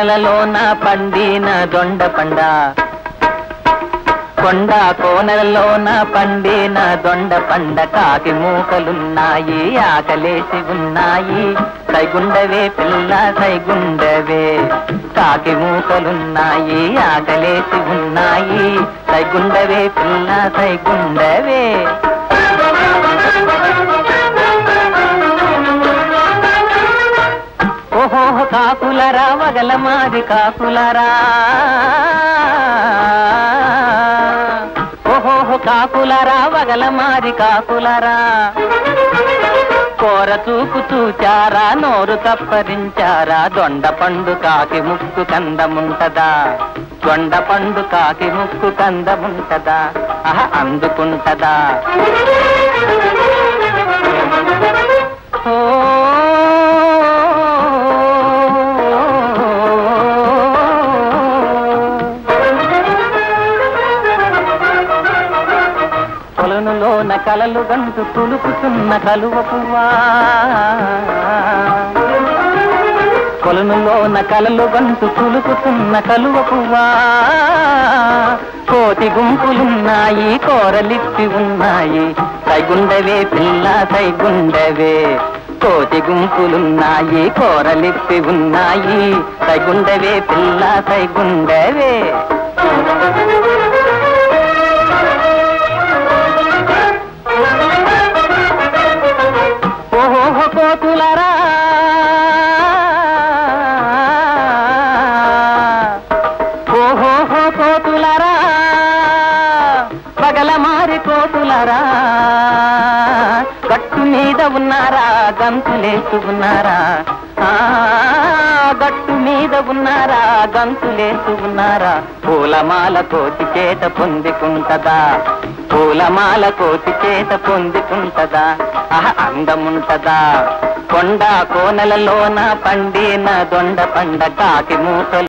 కోనలలోన పండిన దొండ పండ కొండ కోనలలోన పండిన దొండ పండ కాకి మూకలున్నాయి ఆకలేసి ఉన్నాయి సైగుండవే పిల్ల సైగుండవే కాకి మూకలున్నాయి ఆకలేసి ఉన్నాయి సైగుండవే పిల్ల సైగుండవే ఓహో కాకులరా వగల మాది కాకులరా ఓహో కాకులరా వగల మాది కాకులరా కోర చూపు చూచారా నోరు కప్పరించారా దొండ పండు కాకి ముక్కు కందముంటదా దొండ పండు కాకి ముక్కు కందముంటదా అందుకుంటదా కొలనులోన కలలు గంటు తులుపుతున్న కలువ పువ్వా కొలనులోన కలలు గంటు తులుపుతున్న కలువ పువ్వా కోటి గుంపులున్నాయి కోరలిప్పి ఉన్నాయి సైగుండవే పిల్ల సైగుండవే కోటి గుంపులున్నాయి కోరలిప్పి ఉన్నాయి సైగుండవే పిల్ల సైగుండవే ఓహో కోతులరా ఓహో కోతులరా పగల మారి కోతులరా గట్టు మీద ఉన్నారా గంతులేస్తూ ఉన్నారా గట్టు మీద ఉన్నారా గంతులేస్తూ ఉన్నారా పూలమాల కోతి చేత పొందుకుంటదా పూలమాల కోతి చేత పొందుకుంటదా అందముంటదా కొండ కోనలలోన పండిన దొండ పండ కాకి మూకలు